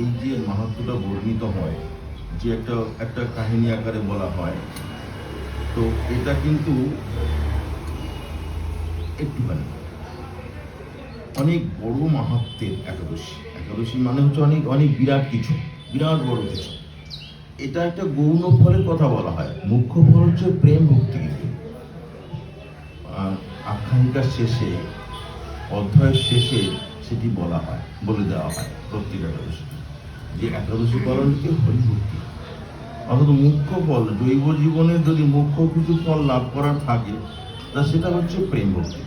এই যে মাহাত্ম্যটা বর্ণিত হয়, যে একটা একটা কাহিনী আকারে বলা হয়, তো এটা কিন্তু একটুখানি অনেক বড় মাহাত্ম্যের একাদশী। একাদশী মানে হচ্ছে অনেক অনেক বিরাট কিছু, বিরাট বড় কিছু। এটা একটা গৌণ ফলের কথা বলা হয়, মুখ্য ফল হচ্ছে প্রেম ভক্তি। কিন্তু আখ্যায়িকার শেষে, অধ্যায়ের শেষে সেটি বলা হয়, বলে দেওয়া হয় প্রত্যেক একাদশী, যে একাদশী পালনকে হরিভক্তি। অর্থাৎ মুখ্য ফল, জৈব জীবনের যদি মুখ্য কিছু ফল লাভ করার থাকে, তা সেটা হচ্ছে প্রেম ভক্তি।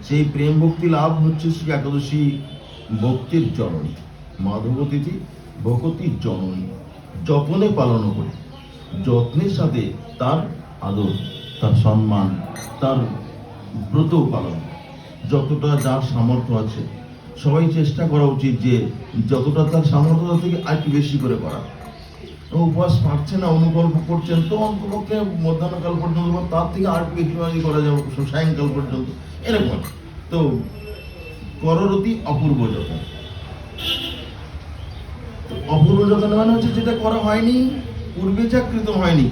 সেই প্রেম ভক্তি লাভ হচ্ছে শ্রী একাদশী ভক্তির জননী, মাধব তিথি ভগতির জননী। যত্নে পালন করি, যত্নের সাথে তার আদর, তার সম্মান, তার ব্রত পালন, যতটা যার সামর্থ্য আছে সবাই চেষ্টা করা উচিত যে যতটা তার সামর্থ্য থেকে আর একটু বেশি করে করা। উপবাস পারছে না, অনুকল্প করছেন, তো অন্তপক্ষে মধ্যাহ্নকাল পর্যন্ত বা তার থেকে আর একটু বেশি করা যাবে, সায়ংকাল পর্যন্ত, এরকম। তো কররতি অপূর্ব যত্ন। অপূর্ব যত্ন মানে হচ্ছে যেটা করা হয়নি, পূর্বে যা কৃত হয়নি,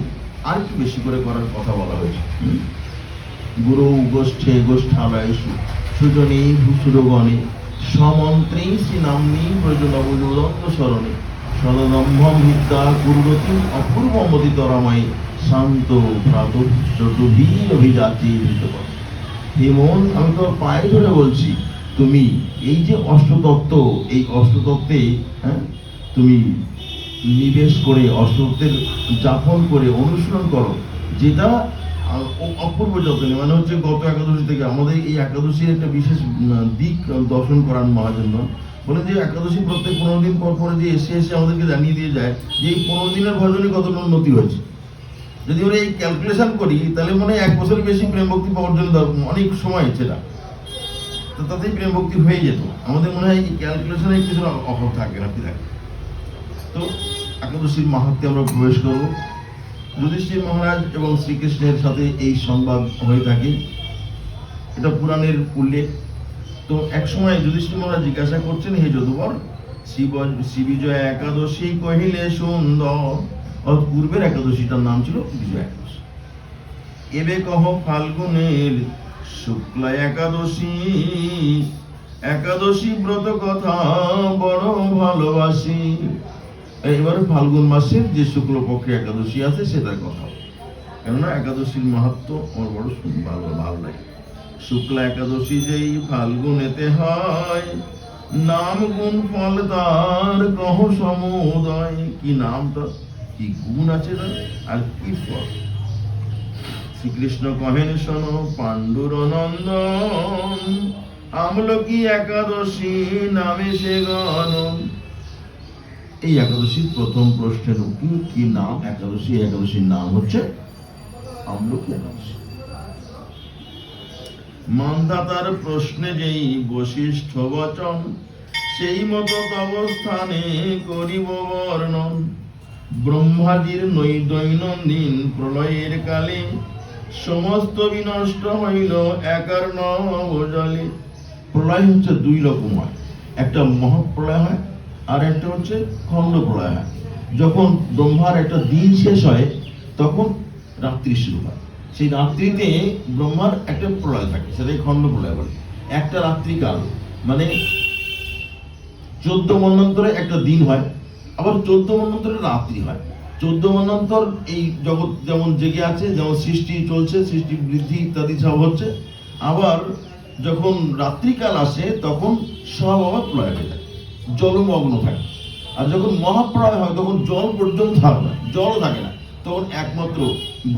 আর একটু বেশি করে করার কথা বলা হয়েছে। গুরু গোষ্ঠে গোষ্ঠালয়েষু সুজনে ভূসুরগণে সমন্ত্রে শ্রীনাম্নী ব্রজনবদন্ত স্মরণে সদম্ভম বিদ্যা কুর্বতী অপূর্বমতিতরময়ী শান্ত প্রাতঃ অভিজাতি হৃতপথ। হে মন, আমি তো পায়ে ধরে বলছি, তুমি এই যে অষ্টতত্ত্ব, এই অষ্টতত্ত্বে তুমি নিবেশ করে, অষ্টতত্ত্বের যাপন করে অনুসরণ করো, যেটা অপূর্ব যত্নে মানে হচ্ছে গত একাদশী থেকে আমাদের এই একাদশীর একটা বিশেষ দিক দর্শন করান মহাজন্য বলে যে একাদশী প্রত্যেক 15 দিন পর পরে যে এসে এসে আমাদেরকে জানিয়ে দিয়ে যায় যে এই 15 দিনের ভজনে কতটা উন্নতি হয়েছে। যদি আমরা এই ক্যালকুলেশন করি তাহলে মনে হয় 1 বছরের বেশি প্রেম ভক্তি পাওয়ার জন্য অনেক সময় সেটা, তো তাতেই প্রেম ভক্তি হয়ে যেত। আমাদের মনে হয় এই ক্যালকুলেশনে কিছু অভাব থাকে না, কি থাকে। তো একাদশীর মাহাত্ম্যে আমরা প্রবেশ করবো। যুধিষ্ঠির মহারাজ এবং শ্রীকৃষ্ণের সাথে এই সংবাদ হয়ে থাকে, এটা পুরাণের উল্লেখ। তো এক সময় যুধিষ্ঠির মহারাজ জিজ্ঞাসা করছেন, হে যদুবর, শ্রী বিজয়া একাদশী কহিলে সুন্দর। পূর্বের একাদশীটার নাম ছিল বিজয়া একাদশী। এবে কহ ফাল্গুনের শুক্লা একাদশী, একাদশী ব্রত কথা বড় ভালোবাসি। এবারে ফাল্গুন মাসের যে শুক্লপক্ষে একাদশী আছে সেটার কথা, কেননা একাদশীর মাহাত্ম্য আমার বড় ভালো লাগে। শুক্লা একাদশী যেই ফাল্গুনেতে হয়, নাম গুণ ফল তার কহ সমুদয়। কি নামটা, কি গুণ আছে না, আর কি ফল। শ্রীকৃষ্ণ কহেন শোনো পাণ্ডুর নন্দন, আমলকি একাদশী নামে সে গণ। এই একাদশীর প্রথম প্রশ্নের উত্তর, কি নাম একাদশী? একাদশীর নাম হচ্ছে আমলকি একাদশী। মান্ধাতার প্রশ্নে যেই বশিষ্ঠ বচন, সেই মতো অবস্থানে করিব বর্ণন। ব্রহ্মাজির দৈনন্দিন প্রলয়ের কালে, সমস্ত বিনষ্ট হইল একার নবজলে। প্রলয় হচ্ছে 2 রকম হয়, একটা মহাপ্রলয় হয়, আর একটা হচ্ছে খণ্ড প্রলয় হয়। যখন ব্রহ্মার একটা দিন শেষ হয় তখন রাত্রি শুরু হয়, সেই রাত্রিতে ব্রহ্মার একটা প্রলয় থাকে, সেটাই খণ্ড প্রলয় বলে। একটা রাত্রিকাল মানে 14 মন্বন্তরে একটা দিন হয়, আবার 14 মন্বন্তরে রাত্রি হয়। 14 মন্বন্তর এই জগৎ যেমন জেগে আছে, যেমন সৃষ্টি চলছে, সৃষ্টি বৃদ্ধি ইত্যাদি সব হচ্ছে, আবার যখন রাত্রিকাল আসে তখন সব আবার প্রলয় হয়ে যায়, জলমগ্ন থাকে। আর যখন মহাপ্রলয় হয় তখন জল পর্যন্ত থাকে না, জলও থাকে না, তখন একমাত্র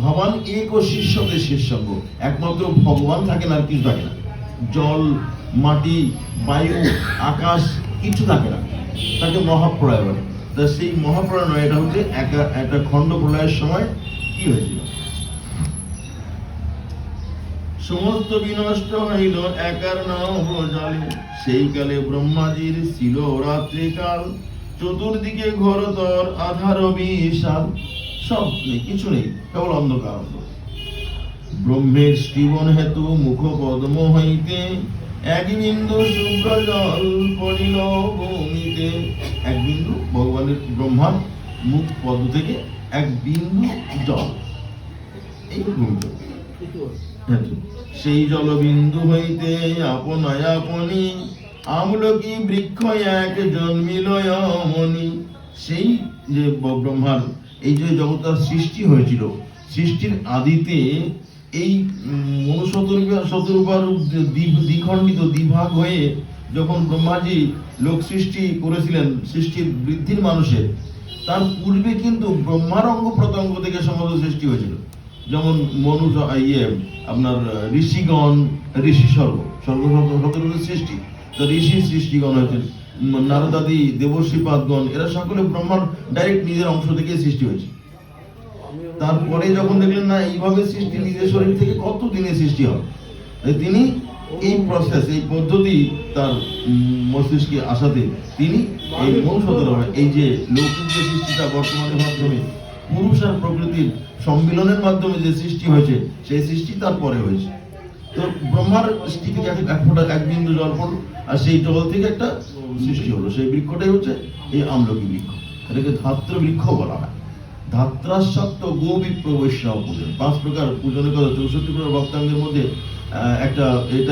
ভবান এক ও শিষ্যতে শিষ্যঙ্গ, একমাত্র ভগবান থাকেন, আর কিছু থাকে না। জল, মাটি, বায়ু, আকাশ কিছু থাকে না, তাকে মহাপ্রলয় বলে। তা সেই মহাপ্রলয় নয়, এটা হচ্ছে একটা খণ্ড প্রলয়ের সময় কি হয়েছিল, সমস্ত বিনষ্ট হইল একার নবজলে। সেই কালে ব্রহ্মাজির ছিল রাত্রিকাল, চতুর্দিকে ঘোরতর আধার বিশাল। সব নেই, কিছু নেই, কেবল অন্ধকার। ব্রহ্মের শ্রীবন হেতু মুখ পদ্ম হইতে, এক বিন্দু শুভ্র জল পড়িল ভূমিতে। এক বিন্দু ভগবান ব্রহ্মার মুখ পদ্ম থেকে এক বিন্দু জল, এইরকম সেই জলবিন্দু হইতে আপনায় আপনি আমলকি বৃক্ষ এক জন্মিল অমনি। সেই যে ব্রহ্মার এই যে জগৎটার সৃষ্টি হয়েছিল, সৃষ্টির আদিতে এই শতরূপার দ্বিখণ্ডিত দ্বিভাগ হয়ে যখন ব্রহ্মাজি লোক সৃষ্টি করেছিলেন সৃষ্টির বৃদ্ধির মানুষের, তার পূর্বে কিন্তু ব্রহ্মার অঙ্গ প্রত্যঙ্গ থেকে সমস্ত সৃষ্টি হয়েছিল। যেমন মনু আপনার ঋষিগণ, ঋষি স্বর্গ সৃষ্টি, তো ঋষি সৃষ্টিগণ হয়েছেন, নারদাদি দেবর্ষিপাদগণ, এরা সকলে ব্রহ্মার ডাইরেক্ট নিজের অংশ থেকে সৃষ্টি হয়েছে। তারপরে যখন দেখলেন না এইভাবে সৃষ্টি নিজের শরীর থেকে কত দিনে সৃষ্টি হবে, তিনি এই প্রসেস, এই পদ্ধতি তার মস্তিষ্কে আসাতে তিনি এই এই যে লৌকিক যে সৃষ্টিটা বর্তমানে মাধ্যমে পুরুষ আর প্রকৃতির সম্মিলনের মাধ্যমে যে সৃষ্টি হয়েছে, সেই সৃষ্টি তারপরে হয়েছে। তো ব্রহ্মার সৃষ্টি থেকে এক বিন্দু জল পড়লো, আর সেই জল থেকে একটা সৃষ্টি হলো, সেই বৃক্ষটাই হচ্ছে এই আমলকি বৃক্ষ। এটাকে ধাত্র বৃক্ষ বলা হয়। ধাত্রাসত্ব গো বিপ্র বৈষ্ণব পূজন, 5 প্রকার পূজনের কথা 64 প্রকার ভক্তাঙ্গের মধ্যে এটা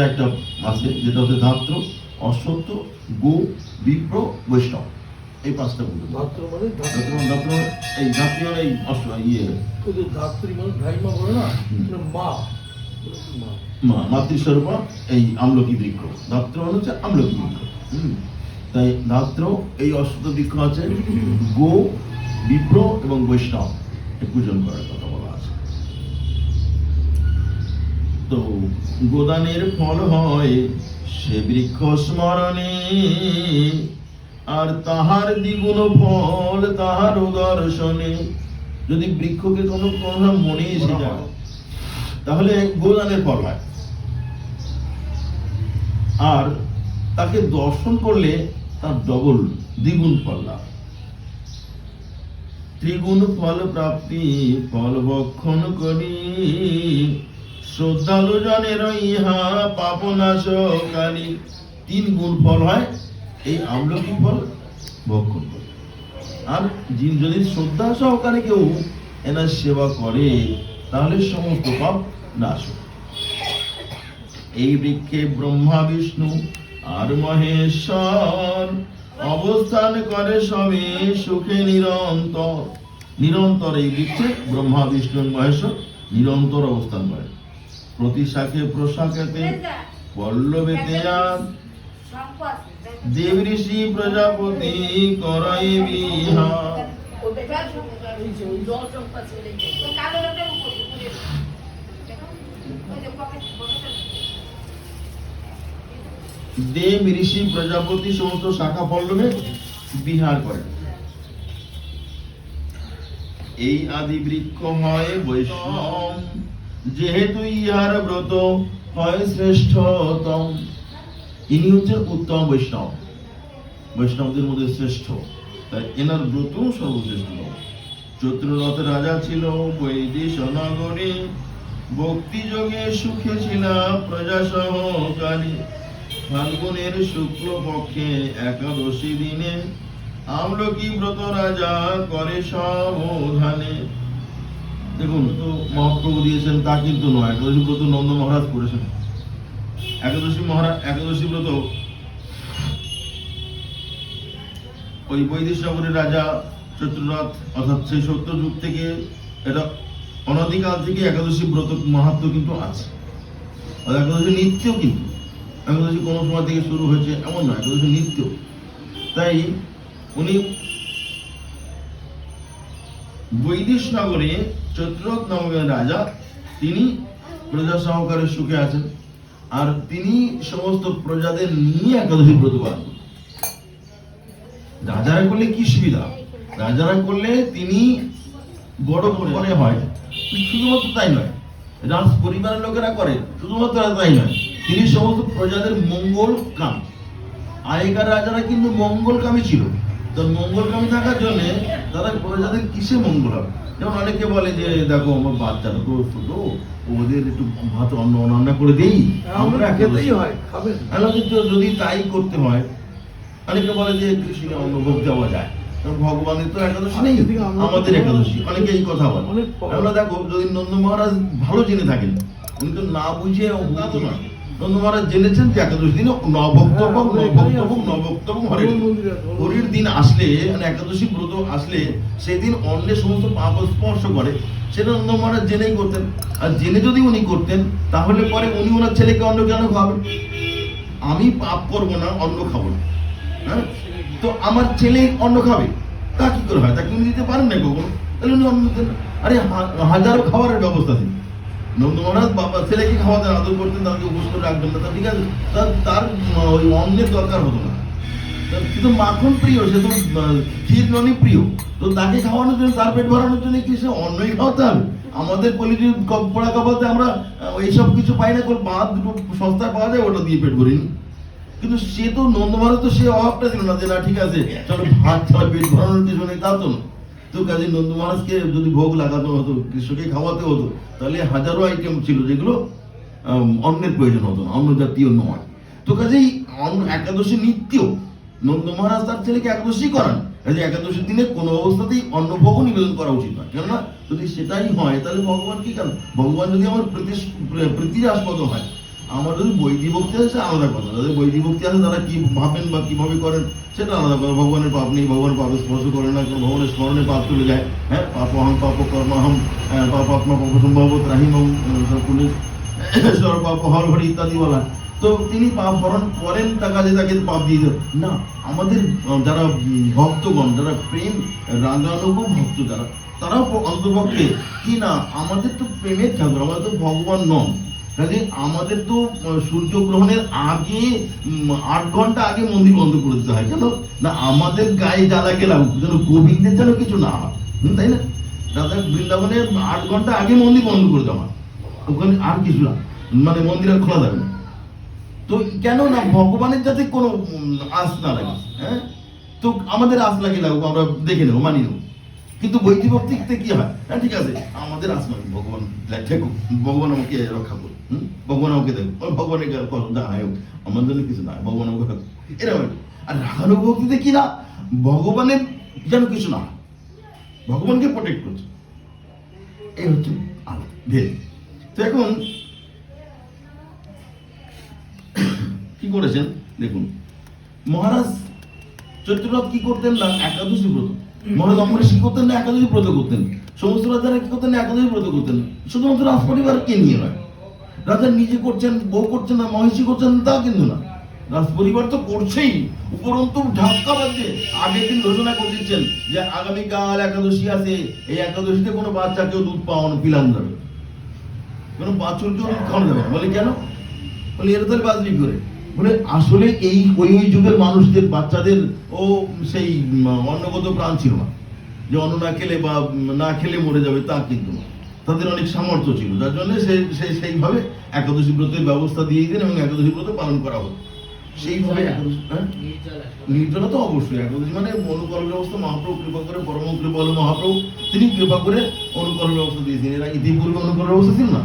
একটা আছে, যেটা হচ্ছে ধাত্র, অশ্বত্থ, গো, বিপ্র, বৈষ্ণব, এই 5টা পূজন। এই ধাত্রী এই মাতৃস্বরূপা এই আমলকি বৃক্ষ, ধাত্র হচ্ছে আমলকি বৃক্ষ। তাই ধাত্র এই অশ্বত্থ বৃক্ষ আছে, গো, বিপ্র এবং বৈষ্ণব পূজন করার কথা বলা আছে। তো গোদানের ফল হয় সে বৃক্ষ স্মরণে, আর তাহার দ্বিগুণ ফল তাহার দর্শনে। যদি বৃক্ষকে কোনো মনে এসে যায় তাহলে গোদানের ফল হয়, আর তাকে দর্শন করলে তার ডবল দ্বিগুণ ফল লাভ। ত্রিগুণ ফল প্রাপ্তি ফল ভক্ষণ করি, শ্রদ্ধালু জনের ইহা পাপ নাশকারী। 3 গুণ ফল হয় এই আমলকি ফল ভক্ষণ করে। আর যদি শ্রদ্ধা সহকারে কেউ এনার সেবা করে তাহলে সমস্ত পাপ নাশ হয়। এই বৃক্ষে ব্রহ্মা বিষ্ণু আর মহেশ্বর অবস্থান করে সবে সুখে নিরন্তর। নিরন্তর এই বৃক্ষে ব্রহ্মা বিষ্ণু মহেশ্বর নিরন্তর অবস্থান করে। প্রতি শাখে প্রশাখাতে পল্লবেতে দেব ঋষি প্রজাপতি করাই বিহার। দেব ঋষি প্রজাপতি সমস্ত শাখা পল্লবে বিহার করেন। এই আদি বৃক্ষ হয় বৈষ্ণব, যেহেতু ইহার ব্রত হয় শ্রেষ্ঠতম। ইনি হচ্ছেন উত্তম বৈষ্ণব, বৈষ্ণবদের মধ্যে শ্রেষ্ঠ, তাই এনার ব্রত সর্বশ্রেষ্ঠ। চতুর্রথ রাজা ছিল বৈদিশ নগরে, ভক্তি যোগে সুখে ছিল প্রজা সহকারী। ফাল্গুনের শুক্ল পক্ষে একাদশী দিনে আমলকি ব্রত রাজা করে সাবধানে। দেখুন, তো মহাপ্রভু দিয়েছেন তা কিন্তু নয়, একাদশী ব্রত নন্দ মহারাজ করেছেন। একাদশী ব্রত ওই বৈদিশ নগরের রাজা চতুর্রথ, অর্থাৎ সেই সত্যযুগ থেকে, এটা অনাদিকাল থেকে একাদশী ব্রত মাহাত্ম্য কিন্তু আছে। আর একাদশী নিত্য, কিন্তু একাদশী কোনো সময় থেকে শুরু হয়েছে এমন নয়, একাদশী নিত্য। তাই উনি বৈদিশ নগরে চতুর্রথ নামক রাজা, তিনি প্রজা সহকারে সুখে আছেন, আর তিনি সমস্ত প্রজাদের নিয়ে একাদশী ব্রত পালন করেন। রাজারা করলে কি সুবিধা, রাজারা করলে তিনি বড় করে হয়, শুধুমাত্র তাই নয়, রাজ পরিবারের লোকেরা করে শুধুমাত্র তাই নয়, তিনি সমস্ত প্রজাদের মঙ্গল কাম। আগেকার রাজারা কিন্তু মঙ্গলকামী ছিল, তো মঙ্গলকামী থাকার জন্য তারা প্রজাদের কিসে মঙ্গল হবে। যেমন অনেকে বলে যে দেখো আমার বাচ্চারা তো ছোট, ওদের একটু ভাত অন্ন রান্না করে দেই, আমরা খেতেই হয়, যদি তাই করতে হয়। অনেকে বলে যে কৃষ্ণকে অন্নভোগ দেওয়া যায়, ভগবানের তো একাদশী নেই, আমাদের একাদশী। অনেকে এই কথা বলে। আমরা দেখো, যদি নন্দ মহারাজ ভালো জেনে থাকেন, উনি তো না বুঝে তা তো নয়, নন্দ মহারাজ জেনেছেন যে একাদশী দিনে নবক্তব্য হরির দিন আসলে, মানে একাদশী ব্রত আসলে সেদিন অন্যের সমস্ত পাপ স্পর্শ করে, সেটা নন্দ মহারাজ জেনেই করতেন। আর জেনে যদি উনি করতেন, তাহলে পরে উনি ওনার ছেলেকে অন্ন কেন খাওয়াবেন? আমি পাপ করবো না, অন্ন খাবো না, হ্যাঁ, তো আমার ছেলে অন্ন খাবে, তা কি করে হয়? তাকে উনি দিতে পারেন না কখনো, তাহলে উনি অন্ন দিতেন না। আরে হাজারো খাবারের ব্যবস্থা দিন, নন্দ মহারাজ বাবা ছেলেকে খাওয়াতেন, আদর করতেন, তাকে উপোস করে রাখবেন না, ঠিক আছে, তার ওই অন্নের দরকার হতো না। কিন্তু মাখন প্রিয়, সে তো ক্ষীর ননি প্রিয়, তো তাকে খাওয়ানোর জন্য, তার পেট ভরানোর জন্য কি সে অন্নই খাওয়াতে হবে? আমাদের কলিজে পড়া কাপড়তে আমরা এইসব কিছু পাই না, ভাত দুটো সস্তায় পাওয়া যায়, ওটা দিয়ে পেট ভরিনি। কিন্তু সে তো নন্দ মহারাজ তো সে অভাবটা ছিল না যে না ঠিক আছে চলো ভাত ছাড়া পেট ভরানোর কিছু নেই, তা তো না। তো কাজে নন্দ মহারাজকে যদি ভোগ লাগানো হতো, কৃষ্ণকে খাওয়াতে হতো, তাহলে হাজারো আইটেম ছিল যেগুলো অন্নের প্রয়োজন হতো না, অন্য জাতীয় নয়। তো কাজেই একাদশী নিত্য নন্দ মহারাজ তার ছেলেকে একাদশী করান, কাজে একাদশীর দিনে কোনো অবস্থাতেই অন্নভোগ নিবেদন করা উচিত নয়। কেননা যদি সেটাই হয়, তাহলে ভগবান কি কেন? ভগবান যদি আমার প্রীতির আস্পদ হয়, আমার যদি বৈদিক ভক্তি আছে আলাদা কথা, যাদের বৈদিক ভক্তি আছে তারা কি ভাবেন বা কিভাবে করেন সেটা আলাদা কথা। ভগবানের পাপ নেই, ভগবান পাপ স্পর্শ করে না, ভগবানের স্মরণে পাপ চলে যায়। হ্যাঁ, পাপহং পাপ কর্মহং পাপাত্মা পাপ সম্ভবত রাহিমং পুলিশ পাপ হর হরি ইত্যাদি বলা। তো তিনি পাপ হরণ করেন, তা কাজে তাকে পাপ দিয়ে দেন না। আমাদের যারা ভক্তগণ, যারা প্রেম রাগানুগ ভক্ত, যারা তারাও অন্তপক্ষে কি না, আমাদের তো প্রেমের ঠাকুর, আমাদের তো ভগবান নন। কাজে আমাদের তো সূর্যগ্রহণের আগে 8 ঘন্টা আগে মন্দির বন্ধ করে দিতে হয়। কেন না? আমাদের গায়ে জ্বালা গেলাম যেন গোবিন্দের যেন কিছু না হয়, তাই না? রাধা বৃন্দাবনে 8 ঘন্টা আগে মন্দির বন্ধ করে দেওয়া, ওখানে আর কিছু না, মানে মন্দির আর খোলা যাবে না। তো কেন না? ভগবানের যাতে কোনো আশ না লাগে। হ্যাঁ, তো আমাদের আশ লাগে লাগুক, আমরা দেখে নেবো, মানি নেবো। কিন্তু বৈদিক ভক্তিতে কি হয়? হ্যাঁ ঠিক আছে, আমাদের আশ মানে ভগবান দেখুক, ভগবান আমাকে রক্ষা করুক, ভগবান আমাকে দেখুক, ভগবানের কথা হয় আমার জন্য কিছু না, ভগবান আমাকে থাকুক, এরকম। আর রাগানুগ ভক্তিতে কি না, ভগবানের যেন কিছু না, ভগবানকে প্রোটেক্ট করছে, এই হচ্ছে ভেদ। তো এখন কি করেছেন দেখুন, মহারাজ চৈত্রনাথ কি করতেন না, একাদশী ব্রত। মহারাজ অমরেশ কি করতেন না, একাদশী ব্রত করতেন। সমস্ত রাজারা কি করতেন না, একাদশী ব্রত করতেন। শুধুমাত্র রাজ পরিবারকে নিয়ে নয়, রাজা নিজে করছেন, বউ করছেন না, মহিষী করছেন তা কিন্তু না, রাজ পরিবার তো করছেই, উপরন্তু ধাক্কা বাজছে। আগের দিন ঘোষণা করে দিচ্ছেন যে আগামীকাল একাদশী আছে, এই একাদশীতে কোনো বাচ্চাকেও দুধ পাওয়ানো পিলানো যাবে, কোনো বাছুরকেও দুধ খাওয়ানো যাবে না। বলে কেন? বলে এরা তাহলে বাজবি করে। বলে আসলে এই ওই যুগের মানুষদের বাচ্চাদের ও সেই অন্নগত প্রাণ ছিল না, যে অন্ন না খেলে বা না খেলে মরে যাবে, তা কিন্তু না। তাদের অনেক সামর্থ্য ছিল, যার জন্য সেইভাবে একাদশী ব্রতের ব্যবস্থা দিয়ে দিন এবং একাদশী ব্রত পালন করা হতো সেইভাবে। নির্জলা তো অবশ্যই, একাদশী মানে অনুকরণ ব্যবস্থা মহাপ্রভু কৃপা করে, পরম কৃপালু মহাপ্রভু তিনি কৃপা করে অনুকরণ ব্যবস্থা দিয়েছেন। এরা ইতিপূর্বে অনুকরণ ব্যবস্থা ছিল না,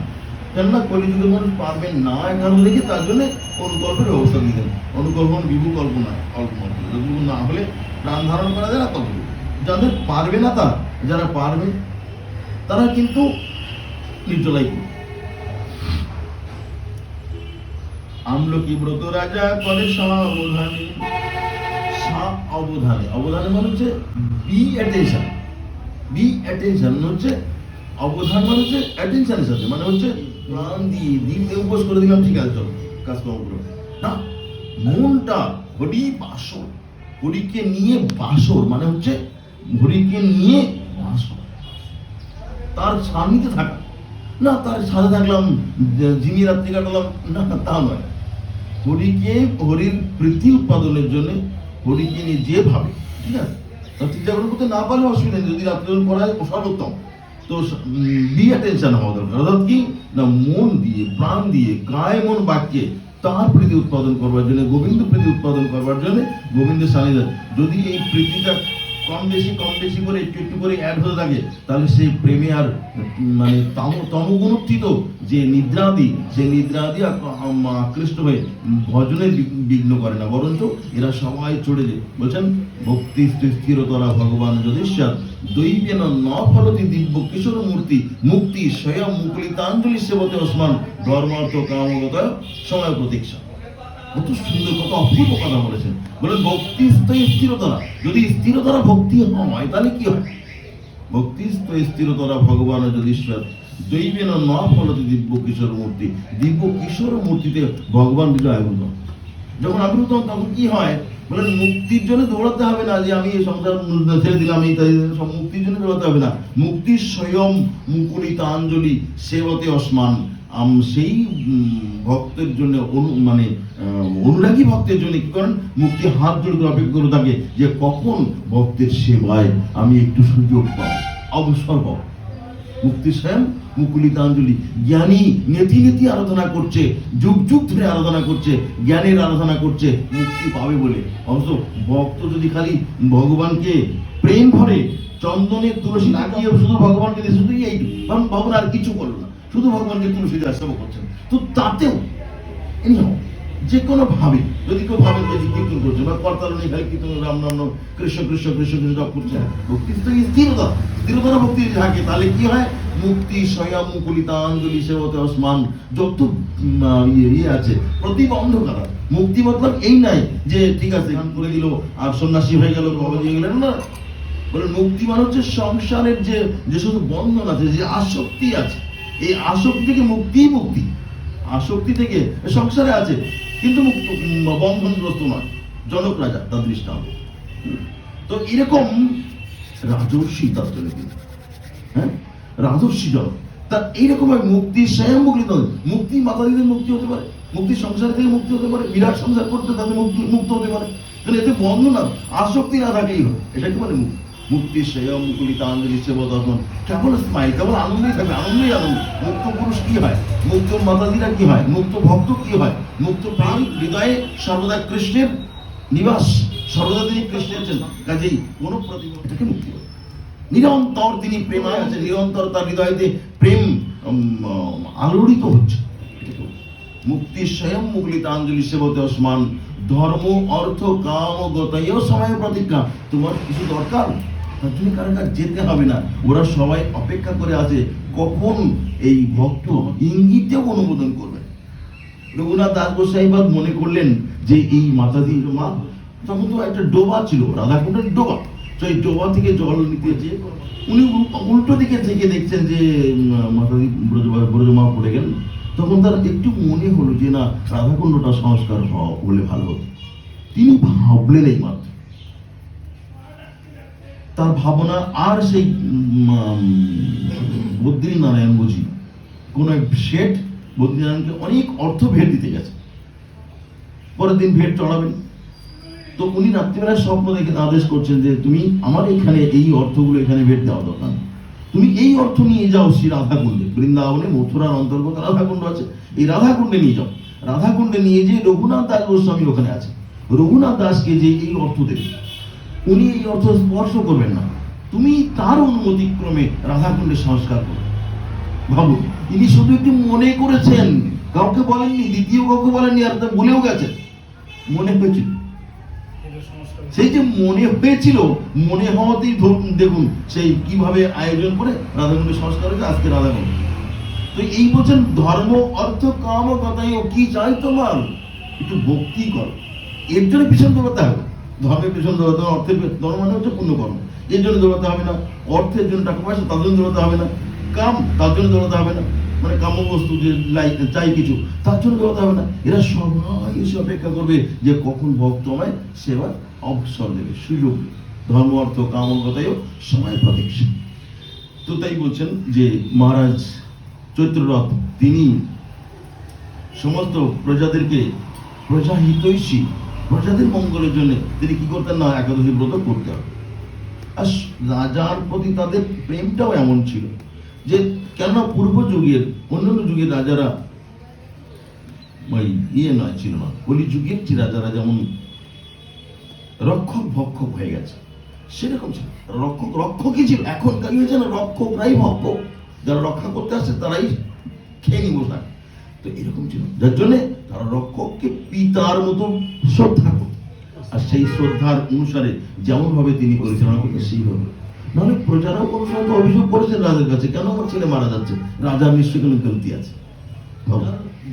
কেননা কলিযুগের মানুষ পারবেন না একান্ত দেখে, তার জন্য অনুকল্পের ব্যবস্থা দিতেন। অনুকল্পন বিভু কল্পনা অল্প মাত্র, যতটুকু না হলে প্রাণ ধারণ করা যায় না ততটুকু। যাদের পারবে না, যারা পারবে তারা কিন্তু নির্জলাই করবে। আমলকি ব্রত রাজা করে সাবধানে, সাবধানে, অবধানে মানে হচ্ছে বি অ্যাটেনশন, বি অ্যাটেনশন হচ্ছে অবধান, মানে হচ্ছে অ্যাটেনশনের সাথে, মানে হচ্ছে প্রাণ দিয়ে দিতে উপোস করে দিলাম, ঠিক আছে চলো কাজকর্ম করো না, মনটা হরি বাসর, হরিকে নিয়ে বাসর, মানে হচ্ছে হরিকে নিয়ে বাসর, তার স্বামীতে থাকা না, তার সাথে থাকলাম জিমি রাত্রি কাটালাম না, তা নয়। হরিকে, হরির প্রীতি উৎপাদনের জন্য হরিকে নিয়ে যেভাবে, ঠিক আছে, রাত্রি জাগরণ করতে না পারলে অসুবিধা নেই, যদি রাত্রি পড়ায় সর্বোত্তম। তো বি অ্যাটেনশন হওয়া দরকার, অর্থাৎ কি না, মন দিয়ে প্রাণ দিয়ে কায় মন বাক্যে তার প্রীতি উৎপাদন করবার জন্য, গোবিন্দ প্রীতি উৎপাদন করবার জন্য গোবিন্দের সান্নিধ্য। যদি এই প্রীতিটা কম বেশি করে একটু একটু করে অ্যাড হতে থাকে, তাহলে সেই প্রেমে আর মানে তমগুণোত্থিত যে নিদ্রাদি, সেই নিদ্রাদি আকৃষ্ট হয়ে ভজনে বিঘ্ন করে না, বরঞ্চ এরা সবাই চড়ে যায়। বলছেন ভক্তি স্থিরতরা ভগবান যদীশ্বর দৈবেন ন ফলতি দিব্য কিশোর মূর্তি মুক্তি স্বয়ং মুকুলিতাঞ্জলি সেবতে ওসমান ধর্মার্থ কামগত সময় প্রতীক্ষা। কত সুন্দর, কত অপূর্ব কথা বলেছেন। বলেন ভক্তি স্থিরতরা, যদি স্থিরতরা ভক্তি হয় তাহলে কি হয়? ভক্তি স্থিরতরা ভগবান যদীশ্বর দৈবেন ন ফলতি দিব্য কিশোর মূর্তি, দিব্য কিশোর মূর্তিতে ভগবান হৃদয় আবির্ভূত। যখন আবির্ভূত তখন কি হয়? বলেন মুক্তির জন্য দৌড়াতে হবে না, যে আমি এই সংসার ছেড়ে দিলাম, এই সব মুক্তির জন্য দৌড়াতে হবে না। মুক্তির স্বয়ং মুকুলিতাঞ্জলি সেবতে অসমান, সেই ভক্তের জন্য মানে অনুরাগী ভক্তের জন্য কি করেন? মুক্তি হাত জোড় করে অপেক্ষা করে থাকে যে কখন ভক্তের সেবায় আমি একটু সুযোগ পাবো, অবসর পাবো। মুক্তি স্বয়ং মুকুলিতাঞ্জলি, জ্ঞানী নেতি আরাধনা করছে, যুগ যুগ ধরে আরাধনা করছে, জ্ঞানের আরাধনা করছে মুক্তি পাবে বলে। অথচ ভক্ত যদি খালি ভগবানকে প্রেম ভরে চন্দনের তুলসী লাগিয়ে শুধু ভগবানকে দিয়ে শুধু এইটুকু, ভগবান আর কিছু করলো না, শুধু ভগবানকে তুলসী দিয়ে সেবা করছেন, তো তাতেও যে কোনো ভাবে যদি কেউ ভাবেন যে কীর্তন করছে বা করতালনে খালি কীর্তন রাম নাম কৃষ্ণ কৃষ্ণ কৃষ্ণ কৃষ্ণ জপ করছে, ভক্তি স্থিরতা ভক্তি থাকে, তাহলে কি হয়? মুক্তি স্বয়ং মুকুলিতাঞ্জলি সেবতে ওসমান, যত ইয়ে আছে প্রতিবন্ধকতা। মুক্তি মতলব এই নাই যে ঠিক আছে গান করে দিল আর সন্ন্যাসী হয়ে গেল, বাবাজি হয়ে গেলেন, না। বলে মুক্তি মানে হচ্ছে সংসারের যে শুধু বন্ধন আছে, যে আসক্তি আছে, এই আসক্তি থেকে মুক্তি। আসক্তি থেকে সংসারে আছে কিন্তু মুক্ত, বন্ধনগ্রস্ত নয়। জনক রাজা তার দৃষ্টান্ত। তো এরকম রাজর্ষি তার জন্য, হ্যাঁ, রাজর্ষি জনক তার এইরকম মুক্তি স্বয়ং মুক্তি মাতাদিদের মুক্তি হতে পারে, মুক্তি সংসার থেকে মুক্তি হতে পারে, বিরাট সংসার করতে তাদের মুক্ত হতে পারে। এতে বন্ধন না, আসক্তি না থাকেই হয়, এটা কি মানে মুক্তি স্বয়ং মুকুলিতাঞ্জলি সেবদর্শন, কেবল স্মাইল, কেবল আনন্দেই থাকবে, আনন্দেই আনন্দ। মুক্ত পুরুষ কি হয়? মুক্ত মাতাদিরা কি হয়? মুক্ত ভক্ত কি হয়? মুক্ত প্রাণ হৃদয়ে সর্বদা কৃষ্ণের নিবাস, সর্বদা তিনি কৃষ্ণের জন্য, কাজেই কোন প্রতিবন্ধ থেকে মুক্তি হয়। নিরন্তর তিনি প্রেমায় আছে, নিরন্তর তার হৃদয়তে প্রেম আলোড়িত হচ্ছে। মুক্তি স্বয়ং মুকুলিতাঞ্জলি সেবতে ওসমান ধর্ম অর্থ কাম গতয় সময় প্রতীক্ষা। তোমার কিছু দরকার, তার জন্য কারো কাছে যেতে হবে না, ওরা সবাই অপেক্ষা করে আছে কখন এই ভক্ত ইঙ্গিতেও অনুমোদন করবে। রঘুনাথ দাস গোসাইবাদ মনে করলেন যে এই মাতাদির মা, তখন তো একটা ডোবা ছিল, রাধাকুণ্ডের ডোবা, সেই ডোবা থেকে জল নিতে যেয়ে উনি উল্টো দিকে থেকে দেখছেন যে মাতাদি ব্রজমা পড়ে গেলেন। তখন তার একটু মনে হলো যে না, রাধাকুণ্ডটা সংস্কার হলে ভালো হতো। তিনি ভাবলেন এই মাত্র, তার ভাবনা আর সেই বদ্রীনারায়ণ বুঝি কোন এক শেঠ বদ্রীনারায়ণকে অনেক অর্থ ভেট দিতে গেছে, পরের দিন ভেট চড়াবেন। তো উনি রাত্রিবেলায় স্বপ্ন দেখে আদেশ করছেন যে তুমি আমার এখানে এই অর্থগুলো এখানে ভেট দেওয়া দরকার, তুমি এই অর্থ নিয়ে যাও শ্রী রাধাকুণ্ডে, বৃন্দাবনে মথুরার অন্তর্গত রাধাকুণ্ড আছে, এই রাধাকুণ্ডে নিয়ে যাও। রাধাকুণ্ডে নিয়ে যে রঘুনাথ দাস গোস্বামী ওখানে আছে, রঘুনাথ দাসকে যে এই অর্থ দেবে, উনি এই অর্থ স্পর্শ করবেন না, তুমি তার অনুমতি ক্রমে রাধাকুণ্ডে সংস্কার করো। ভাবুন, ইনি শুধু একটু মনে করেছেন, কাউকে বলেননি, দ্বিতীয় কাউকে বলেননি, আর বলেও গেছেন, মনে হয়েছিল। সেই যে মনে হয়েছিল, মনে হওয়াতেই দেখুন সেই কিভাবে আয়োজন করে রাধাকুণ্ডের সংস্কার হয়েছে আজকে রাধাকুণ্ড। তো এই বলছেন ধর্ম অর্থ কাম কথাই কি চাই তোমার, একটু ভক্তি কর, এর জন্য পিছন দৌড়াতে হবে। ধর্মের পিছন দৌড়াতে হবে, অর্থের ধর্ম মানে হচ্ছে পুণ্যকর্ম, এর জন্য দৌড়াতে হবে না। অর্থের জন্য টাকা পয়সা, তার জন্য দৌড়াতে হবে না। কাম, তার জন্য দৌড়াতে হবে না, মানে কাম্য বস্তু যে চাই কিছু, তার জন্য দৌড়াতে হবে না। এরা সবাই এসে অপেক্ষা করবে যে কখন ভক্ত আমায় সেবার অবসর দেবে, সুযোগ দেবে। ধর্ম অর্থ কামগতায় সময় প্রতীক্ষা। তো তাই বলছেন যে মহারাজ চৈত্ররথ তিনি সমস্ত প্রজাদেরকে প্রজাহিতৈষী, প্রজাদের মঙ্গলের জন্য তিনি কি করতেন না, একাদশী ব্রত করতে হবে। আর রাজার প্রতি তাদের প্রেমটাও এমন ছিল যে, কেননা পূর্ব যুগের অন্যান্য যুগের রাজারা নয় ছিল না, কলি যুগের রাজারা যেমন রক্ষক ভক্ষক হয়ে গেছে, সেরকম ছিল, রক্ষকই ছিল। এখনকার হয়েছে না, রক্ষকরাই ভক্ষক, যারা রক্ষা করতে আসছে তারাই খেয়ে নিয়ে বসে থাকে। তো এরকম ছিল, যার জন্য তারা রক্ষককে পিতার মতো শ্রদ্ধা করত, আর সেই শ্রদ্ধার অনুসারে যেমন ভাবে তিনি পরিচালনা করতেন সেইভাবে। নাহলে প্রজারাও কোনো সময় তো অভিযোগ করেছেন রাজার কাছে, কেন আমার ছেলে মারা যাচ্ছে, রাজার নিশ্চয়ই কোনো গলতি আছে,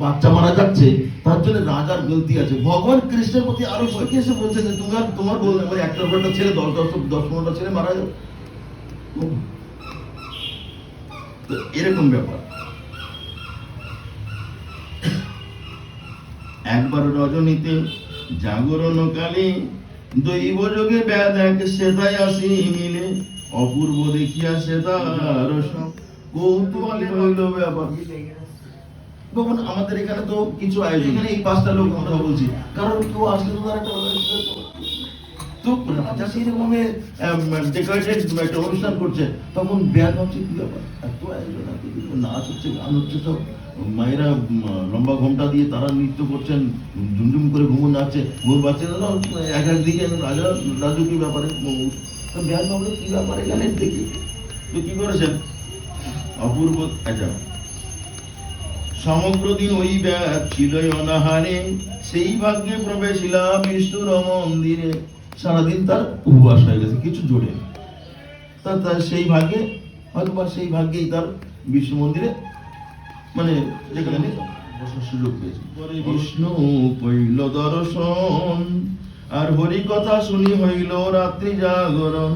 বাচ্চা মারা যাচ্ছে তার জন্য রাজার গলতি আছে। ভগবান কৃষ্ণের প্রতি আরো সত্যি এসে বলছে যে তোমার বললে মানে একটা ছেলে 10-15টা ছেলে মারা যাবে, তো এরকম ব্যাপার। একবার রজনীতে জাগরণ কালে দৈব যোগে ব্যাধ এক সেতায় আসি মিলে, অপূর্ব দেখিয়া সেতার কৌতূহলী হইল ব্যাপার। তখন আমাদের এখানে তো কিছু আয়োজন, এখানে এই 5টা লোক কথা বলছি, কারণ কেউ আসলে তো তার একটা তো রাজা সেইরকম ডেকোরেটেড একটা অনুষ্ঠান করছে, তখন ব্যাধ ভাবছে কি ব্যাপার, এত আয়োজন, এত কিছু নাচ হচ্ছে, গান হচ্ছে, সব মায়েরা লম্বা ঘোমটা দিয়ে তারা নৃত্য করছেন, ঝুমঝুম করে ঘুমো নাচছে, ঘুম পাচ্ছে না, এক একদিকে রাজু কি ব্যাপারে, ব্যাধ ভাবলে কি ব্যাপার এখানে দেখি। তো কি করেছেন, অপূর্ব আচ্ছা সমগ্র দিন ওই ব্যাধ ছিল অনাহারে, সেই ভাগ্যে প্রবেশিলাম বিষ্ণুর মন্দিরে। সারাদিন তার উপবাস হয়ে গেছে, কিছু জোরে তার সেই ভাগ্যে, হয়তো বা সেই ভাগ্যেই তার বিষ্ণু মন্দিরে মানে যেখানে বসার সুযোগ পেয়েছে। পরে বিষ্ণু কইল দর্শন, আর হরি কথা শুনি হইল রাত্রি জাগরণ।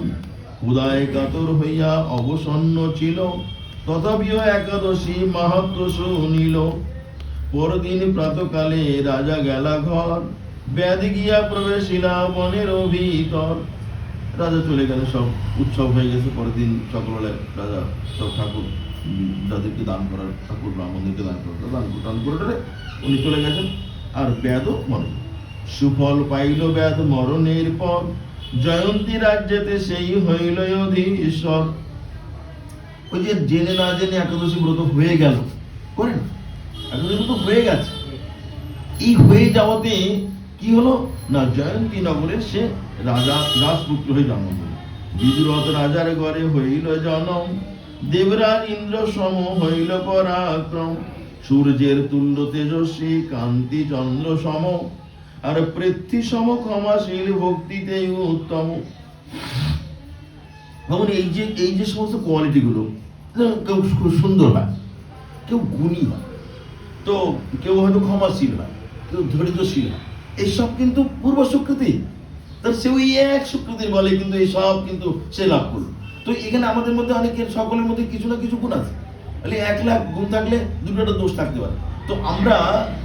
ক্ষুধায় কাতর হইয়া অবসন্ন ছিল, তথাপিও একাদশী মাহাত্ম্য শুনিল। পরদিন প্রাতকালে রাজা গেলা ঘর, ব্যাধ গিয়া প্রবেশিলা বনের ভিতর। রাজা চলে গেলে, সব উৎসব হয়ে গেছে। পরের দিন সকালবেলায় রাজা সব ঠাকুর যাদেরকে দান করার, ঠাকুর ব্রাহ্মণদেরকে দান করে উনি চলে গেছেন, আর ব্যাধও মরে। সুফল পাইল ব্যাধ মরণের পর, জয়ন্তী রাজ্যেতে সেই হইল অধীশ্বর। ওই যে জেনে না জেনে একাদশী ব্রত হয়ে গেল, করেন একাদশী ব্রত হয়ে গেছে, এই হয়ে যাওয়াতে কি হলো না, জয়ন্তী নগরে সে রাজা রাজপুত্র হয়ে জন্ম হল। বিদুরথ রাজার ঘরে হইল জনম, দেবরাজ ইন্দ্র সম হইল পরাক্রম। সূর্যের তুল্য তেজস্বী কান্তি চন্দ্র সম, আর পৃথ্বী সম ক্ষমাশীল ভক্তিতে উত্তম। এই যে সমস্ত কোয়ালিটি গুলো, কেউ খুব সুন্দর হয়, কেউ গুণী হয়, তো কেউ হয়তো ক্ষমাশীল হয়, কেউ ধৈর্যশীল হয়, এইসব কিন্তু পূর্ব সুকৃতি, তার সে ওই এক সুকৃতির বলে কিন্তু এই সব কিন্তু সে লাভ করলো। তো এখানে আমাদের মধ্যে অনেকের, সকলের মধ্যে কিছু না কিছু গুণ আছে, তাহলে 1 লাখ গুণ থাকলে 2টা দোষ থাকতে পারে। তো আমরা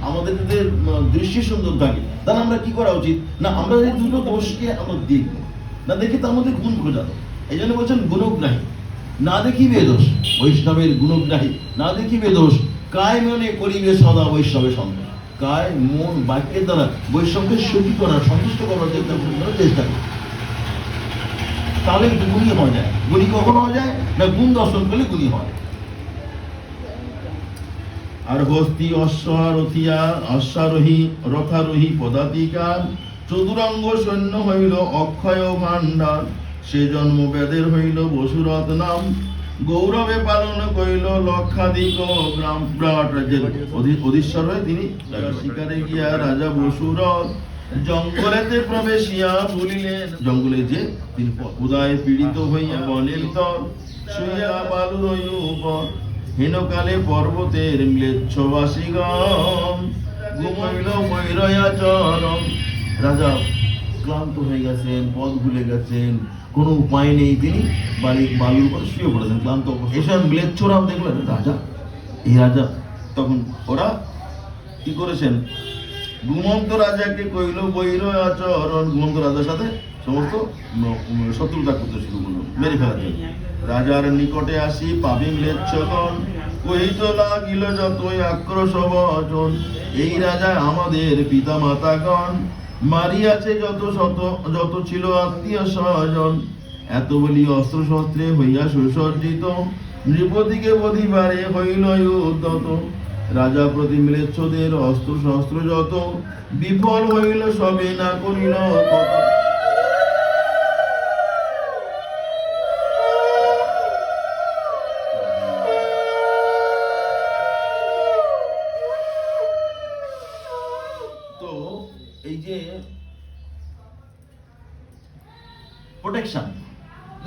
আমাদের যদি দৃষ্টি সুন্দর থাকে, তাহলে আমরা কি করা উচিত না, আমরা এই 2টো দোষকে আমরা দেখবো না, দেখি তার মধ্যে গুণ খোঁজাবো। এই জন্য বলছেন গুণগ্রাহী না দেখিবে দোষ, বৈষ্ণবের গুণগ্রাহী না দেখিবে দোষ। কায় মনে করিবে সদা বৈষ্ণবের সঙ্গে, কায় মন বাক্যের দ্বারা বৈষ্ণবকে সুখী করার, সন্তুষ্ট করার চেষ্টা করে, তাহলে গুণী হওয়া যায়। গুণী কখন হওয়া যায় না, গুণ দর্শন করলে গুণী হয়। আর হস্তি অশ্বারোহী রথারোহী পদাতিকা, চতুরঙ্গ সৈন্য হইল অক্ষয় ভাণ্ডার। সে জন্ম বেদের হইল বসুরথ নাম, গৌরবে পালন কইল লক্ষাধিক গ্রাম। বিরাট রাজ্যের অধীশ্বর হয়ে তিনি শিকারে গিয়া রাজা বসুরথ, জঙ্গলেতে প্রবেশিয়া বলিলেন। জঙ্গলে যে তিনি উদয় পীড়িত হইয়া বনের তর, শুইয়া বালুর উপর। হেনকালে পর্বতের ম্লেচ্ছবাসীগণ, ঘুমাইল ময়ূরাচরণ। রাজা ক্লান্ত হয়ে গেছেন, পথ ভুলে গেছেন, কোনো উপায় নেই, তিনি বালুর উপর শুয়ে পড়েছেন ক্লান্ত। এসব ম্লেচ্ছরাও দেখলেন রাজা, এই রাজা তখন ওরা কি করেছেন, ঘুমন্ত রাজাকে কইল বৈর আচরণ। ঘুমন্ত রাজার সাথে সমস্ত শত্রুতা করতে শুরু করলো, মেরে ফেলার জন্য। রাজার নিকটে আসি পাবি ম্লেচ্ছগণ, কহিত লাগিল যতই আক্রোশ বচন। এই রাজা আমাদের পিতা মাতাগণ, মারিয়াছে যত ছিল আত্মীয় স্বজন। এত বলি অস্ত্র শস্ত্রে হইয়া সুসজ্জিত, নৃপতিকে বধিবারে হইল উদ্যত। রাজা প্রতি ম্লেচ্ছদের অস্ত্র শস্ত্র যত, বিফল হইল সবে না করিল কত।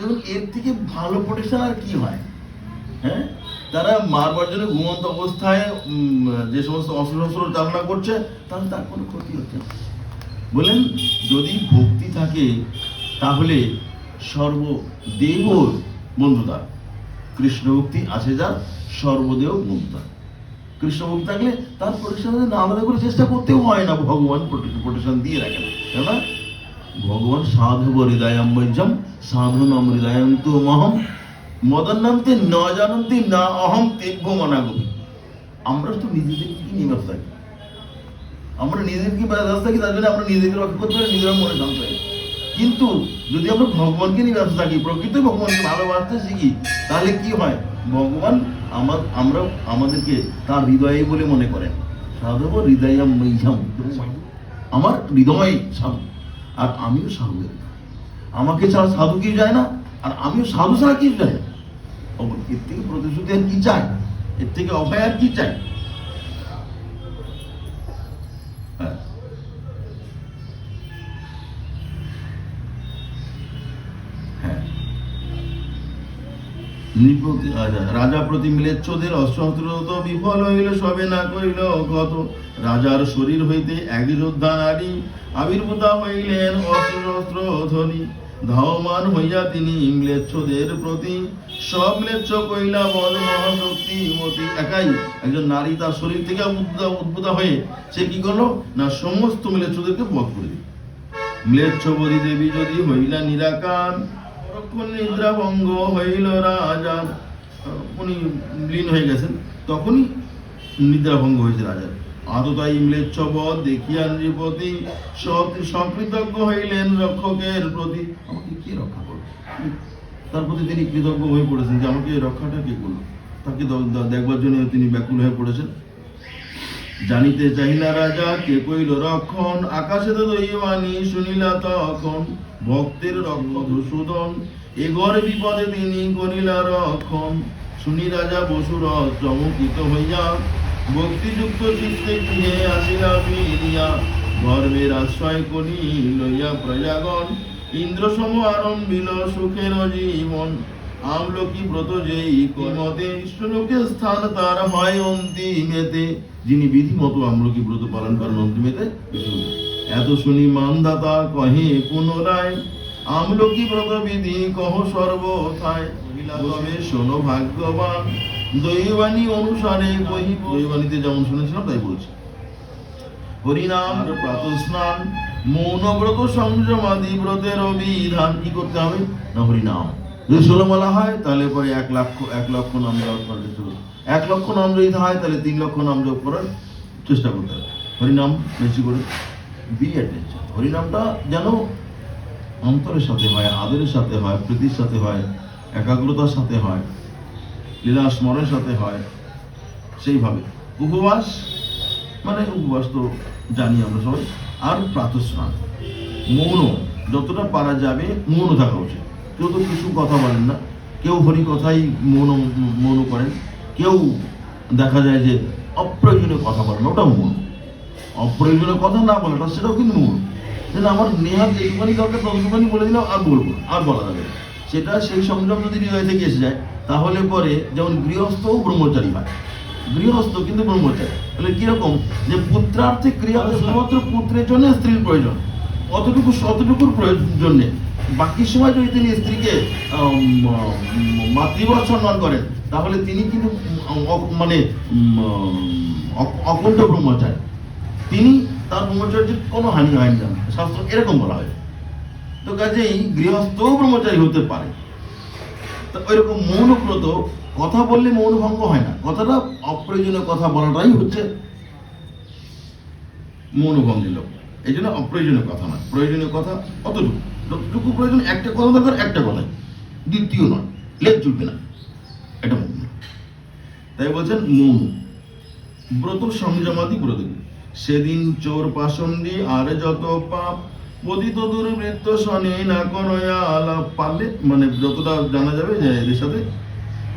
দেখুন এর থেকে ভালো প্রোটেকশন আর কি হয়? হ্যাঁ, তারা মারবার জন্য ঘুমন্ত অবস্থায় যে সমস্ত অস্ত্র চালনা করছে, তাহলে তার কোনো ক্ষতি হচ্ছে না। বলেন, যদি ভক্তি থাকে তাহলে সর্বদেহ বন্ধুতা। কৃষ্ণ ভক্তি আছে যার, সর্বদেহ বন্ধুতা। কৃষ্ণ ভক্তি থাকলে তার প্রোটেকশন না আলাদা করে চেষ্টা করতেও হয় না, ভগবান প্রোটেকশন দিয়ে রাখেন। কেননা ভগবান সাধব হৃদয়াম্বজম সাধনম হৃদয়ম তু মহম মদন্নন্তে ন জানন্তি না অহম তেভ্য মনাগমি। আমরা তো নিজেদেরকে নিয়ে ব্যস্ত থাকি, আমরা নিজেদেরকে ব্যস্ত থাকি, তার জন্য আমরা নিজেদেরকে রক্ষা করতে পারি, নিজেরা মনে শান্ত হয়। কিন্তু যদি আমরা ভগবানকে নিয়ে ব্যস্ত থাকি, প্রকৃত ভগবানকে ভালোবাসতে শিখি, তাহলে কি হয়? ভগবান আমরা আমাদেরকে তার হৃদয়ে বলে মনে করেন। সাধব হৃদয়াম মৈঝাম, আমার হৃদয় সাধু, আর আমিও সাধু। আমাকে ছাড়া সাধু কি যায় না, আর আমিও সাধু ছাড়া কি যায় না। এর থেকে প্রতিশ্রুতি আর কি চাই? এর থেকে অভয় আর কি চাই? রাজা প্রতি মিলেচ্ছদের অস্ত্র বিফল হইল, সবে না করিল কত। রাজার শরীর হইতে এক যোদ্ধা নারী আবির্ভূতা হইলেন, অস্ত্র ধনী ধাবমান হইয়া তিনি ম্লেচ্ছদের প্রতি। সব ম্লেচ্ছ কইলা বল মহাশক্তিমতী। একাই একজন নারী তার শরীর থেকে উদ্ভূতা হয়ে সে কি করলো না, সমস্ত ম্লেচ্ছদেরকে বধ করে দিল। ম্লেচ্ছবতী দেবী যদি হইলা নিরাকার, নিদ্রা ভঙ্গ হইল রাজা। উনি লীন হয়ে গেছেন, তখনই নিদ্রা ভঙ্গ হয়েছে রাজার। আততাই ম্লেচ্ছবধ দেখিয়া নৃপতি সকৃতজ্ঞ হইলেন রক্ষকের প্রতি। আমাকে কে রক্ষা করবে? তার প্রতি তিনি কৃতজ্ঞ হয়ে পড়েছেন যে আমাকে রক্ষাটা কে করলো। তাকে দেখবার জন্য তিনি ব্যাকুল হয়ে পড়েছেন। জানিতে চাহিলা রাজা কে কইল রক্ষণ, আকাশে তো দৈবাণী শুনিলা তখন। ভক্তের রক্ষধূষূদন এ ঘর বিপদে তিনি করিলা রক্ষণ। শুনি রাজা বসুরথ চমকিত হইয়া, ভক্তিযুক্ত চিত্তে গৃহে আসিলা ফিরিয়া। গর্বের আশ্রয় করি লইয়া প্রজাগণ, ইন্দ্র সম আরম্ভিল সুখের জীবন। আমলকি ব্রত যেই কর্মতে, ইষ্টলোকে স্থান তার হয় অন্তিমেতে। যিনি বিধিমতো আমলকি ব্রত পালন করেন অন্তিমেতে। এত শুনি মানদাতা কহে পুনরায়, আমলকি ব্রত বিধি কহ সর্বথায়। তবে শোনো ভাগ্যবান দৈবাণী অনুসারে কহি। দৈবাণীতে যেমন শুনেছিলাম তাই বলছি। হরিনাম প্রাত স্নান মৌন ব্রত সংযমাদি ব্রতের বিধান। কি করতে হবে না, হরিনাম যদি 16 মালা হয় তাহলে পরে 1 লক্ষ নাম জপ করার চেষ্টা করতে হবে। 1 লক্ষ নাম যদি হয় তাহলে 3 লক্ষ নাম জপ করার চেষ্টা করতে হবে। হরিনাম বেশি করে হরিনামটা যেন অন্তরের সাথে হয়, আদরের সাথে হয়, প্রীতির সাথে হয়, একাগ্রতার সাথে হয়, লীলা স্মরণের সাথে হয়। সেইভাবে উপবাস, মানে উপবাস তো জানি আমরা সবাই। আর প্রাতঃস্নান, মৌন যতটা পারা যাবে মৌন থাকা উচিত। কেউ তো কিছু কথা বলেন না, কেউ হরি কথাই মৌন করেন, কেউ দেখা যায় যে অপ্রয়োজনীয় কথা বলেন, ওটাও মৌন। অপ্রয়োজনীয় কথা না বলাটা সেটাও কিন্তু মৌন। যেটা আমার নেহাত যেটুখানি দরকার ততটুখানি বলে দিলাম, আর বলবো আর বলা যাবে। সেটা সেই সংযম যদি হৃদয় থেকে এসে যায়, তাহলে পরে যেমন গৃহস্থও ব্রহ্মচারী হয়, গৃহস্থ কিন্তু ব্রহ্মচারী। তাহলে কিরকম যে পুত্রার্থে ক্রিয়া, শুধুমাত্র পুত্রের জন্য স্ত্রীর প্রয়োজন, অতটুকুর প্রয়োজন নেই। বাকি সময় যদি তিনি স্ত্রীকে মাতৃবৎ সম্মান করেন, তাহলে তিনি কিন্তু মানে অকুণ্ঠ ব্রহ্মচারী। তিনি তার ব্রহ্মচর্যের কোনো হানি হয় না, শাস্ত্র এরকম বলা হয়। তো কাজেই গৃহস্থ ব্রহ্মচারী হতে পারে। তো ওইরকম মৌনব্রত, কথা বললে মৌন ভঙ্গ হয় না। কথাটা অপ্রয়োজনীয় কথা বলাটাই হচ্ছে মৌনভঙ্গের লোক। এই জন্য অপ্রয়োজনীয় কথা নয়, প্রয়োজনীয় কথা অতটুকু, যতটুকু প্রয়োজন। একটা কথা দরকার, একটা কথাই, দ্বিতীয় নয়, লেখ চলবে না, এটা মৌন। তাই বলছেন মৌন ব্রত সংযমাদি ব্রত। সেদিন চোর পাষণ্ডী আর যত পাপ, পতিত দুর্বৃত্ত শনে না করয়া আলাপ। পারলে মানে যতটা জানা যাবে যে এদের সাথে।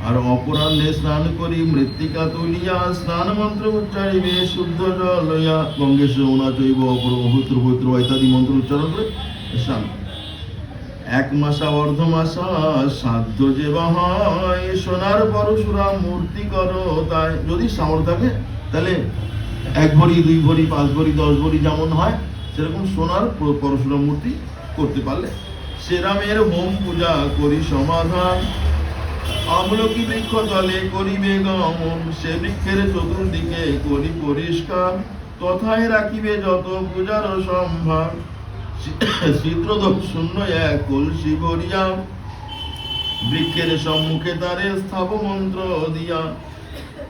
আর অপরাহ্নে স্নান করি মৃত্তিকা তুলিয়া, স্নান মন্ত্র উচ্চারিবে শুদ্ধ জল লইয়া। গঙ্গেশ যমুনা চৈব অপর পবিত্র পবিত্র ইত্যাদি মন্ত্র উচ্চারণ করে স্নান। এক মাসা অর্ধমাসা সাধ্য যে বা হয়, সোনার পরশুরাম মূর্তি করো তাই। যদি সামর্থ্য থাকে তাহলে 1 ভরি 2 ভরি 5 ভরি 10 ভরি যেমন হয় সেরকম সোনার পরশুরাম মূর্তি করতে পারলে শ্রীরামের হোম পূজা করি সমাধান। আমলকি বৃক্ষ তলে করিবে গমন, সে বৃক্ষের চতুর্দিকে করি পরিষ্কার, তথায় রাখিবে যত পূজার সম্ভার। চিত্রদোষ শূন্য এক কলসি ভরিয়া, বৃক্ষের সম্মুখে তারে স্থাপ মন্ত্র দিয়া,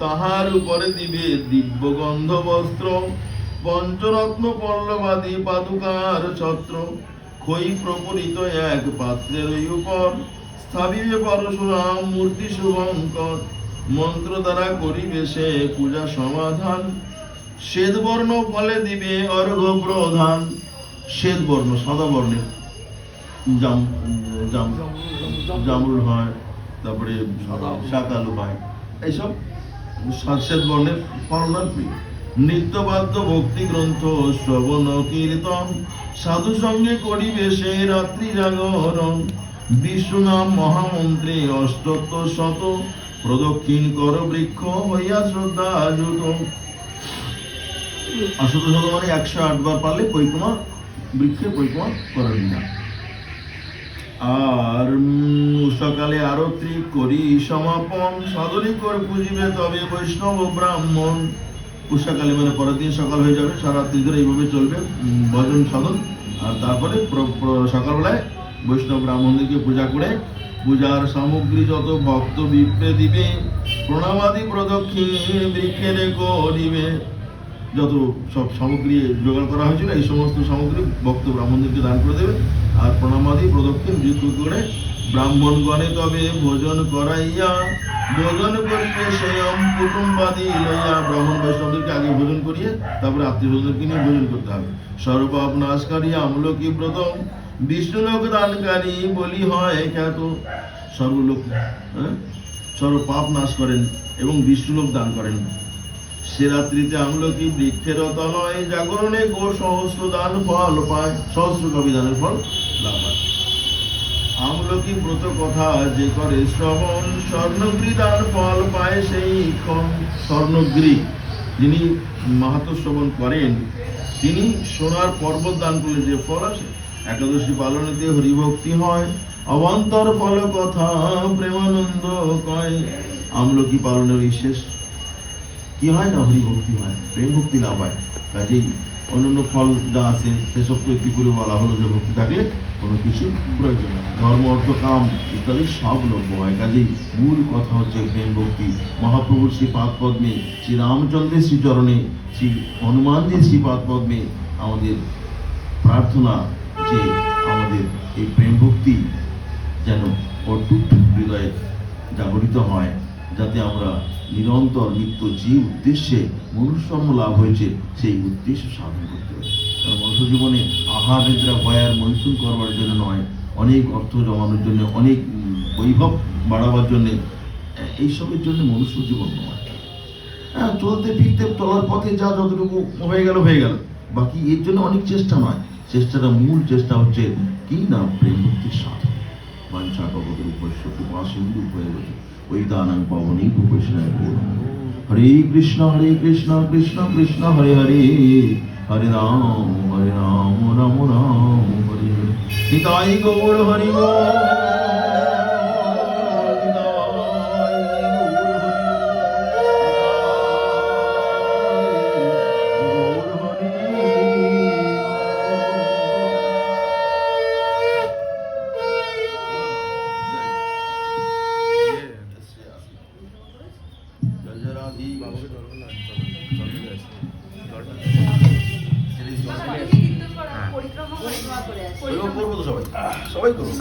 তাহার উপরে দিবে দিব্য গন্ধ বস্ত্র, পঞ্চরত্ন পল্লবাদি পাদুকার ছত্র। খই প্রপুরিত এক পাত্রের উপর, স্থাপিবে পরশুরাম মূর্তি শুভঙ্কর, মন্ত্র দ্বারা করিবে সে পূজা সমাধান। শ্বেতবর্ণ ফলে দিবে অর্ঘ্য প্রধান। শ্বেতবর্ণ সাদা বর্ণের জামরুল হয়, তারপরে শাকালু হয়, এইসব শ্বেত বর্ণের ফলনার প্রিয়। নিত্যবাদ্য ভক্তি গ্রন্থ শ্রবণ কীর্তন, সাধু সঙ্গে করিবে সে রাত্রি জাগরণ। বিষ্ণু নাম মহামন্ত্রী অষ্টত্তর শত, প্রদক্ষিণ কর বৃক্ষ হইয়া শ্রদ্ধা যুত। অষ্টত্তর শত মানে 108 বার পারলে পরিক্রমা, বৃক্ষের পরিক্রমা করার বিধান। আর সকালে আরতি করি সমাপন, সাধনী করে পুজিবে তবে বৈষ্ণব ব্রাহ্মণ। উষাকালে মানে পরের দিন সকাল হয়ে যাবে, সারা রাত্রি ধরে এইভাবে চলবে ভজন সাধন। আর তারপরে সকালবেলায় বৈষ্ণব ব্রাহ্মণদেরকে পূজা করে পূজার সামগ্রী যত ভক্ত বিপ্রে দিবে, প্রণামাদি প্রদক্ষিণ বৃক্ষের করিবে। যত সব সামগ্রী জোগাড় করা হয়েছিল এই সমস্ত সামগ্রী ভক্ত ব্রাহ্মণদেরকে দান করে দেবে। আর প্রণামাদি প্রদক্ষিণ বৃক্ষ করে ব্রাহ্মণগণে তবে ভোজন করাইয়া, ভোজন করিবে স্বয়ং কুটুম্বাদি লইয়া। ব্রাহ্মণ বৈষ্ণবদেরকে আগে ভোজন করিয়ে তারপরে আত্মীয় স্বজনদেরকে নিয়ে ভোজন করতে হবে। সর্বপাপ নাশকারী আমলকি ব্রত, বিষ্ণুলোক দানকারী বলি হয় খ্যাত। সর্বলোক সর্বপাপ নাশ করেন এবং বিষ্ণুলোক দান করেন। সে রাত্রিতে আমলকি বৃক্ষের তলয়, জাগরণে গো সহস্র দান ফল পায়, সহস্র কবি দানের ফল লাভ হয়। আমলকি ব্রত কথা যে করে শ্রবণ, স্বর্ণগৃহ দান ফল পায় সেই ক্ষণ। স্বর্ণগৃহ যিনি মাহাত্ম্য শ্রবণ করেন তিনি সোনার পর্বত দান করলে যে ফল আসে। একাদশী পালনেতে হরিভক্তি হয়, অবান্তর ফল কথা প্রেমানন্দ কয়। আমলকি পালনের বিশেষ কি হয় না, হরিভক্তি হয়, প্রেম ভক্তি লাভ হয়। কাজেই অন্যান্য ফল যা আছে সেসব তো একটি করে বলা হলো যে ভক্তি থাকলে কোনো কিছু প্রয়োজন হয়। ধর্ম অর্থ কাম ইত্যাদি সব লভ্য হয়। কাজেই মূল কথা হচ্ছে প্রেম ভক্তি। মহাপ্রভুর শ্রীপাদ পদ্মে, শ্রী রামচন্দ্রের শ্রীচরণে, শ্রী হনুমানজির শ্রীপাদ পদ্মে আমাদের প্রার্থনা যে আমাদের এই প্রেম ভক্তি যেন অটুট হৃদয়ে জাগরিত হয়, যাতে আমরা নিরন্তর নিত্য যে উদ্দেশ্যে মনুষ্যজন্ম লাভ হয়েছে সেই উদ্দেশ্য সাধন করতে পারি। কারণ মনুষ্য জীবনে আহার নিদ্রা ভয়ার মৈথুন করবার জন্য নয়, অনেক অর্থ জমানোর জন্য, অনেক বৈভব বাড়াবার জন্যে, এইসবের জন্য মনুষ্য জীবন নয়। হ্যাঁ, চলতে ফিরতে চলার পথে যা যতটুকু হয়ে গেল হয়ে গেল, বাকি এর জন্য অনেক চেষ্টা নয়। চেষ্টাটা মূল চেষ্টা হচ্ছে কি না, প্রেম ভক্তির সাধন। বাঞ্ছা কবদের উপস্য কৃপা সিন্ধু হয়ে গেছে ওই দানাং পাবনী ভূপেশনায় পূর্ণ। হরে কৃষ্ণ কৃষ্ণ কৃষ্ণ হরে হরে, হরে রাম রাম রাম হরে হরে। নিতাই গৌর হরি গৌর। সবাই করবো,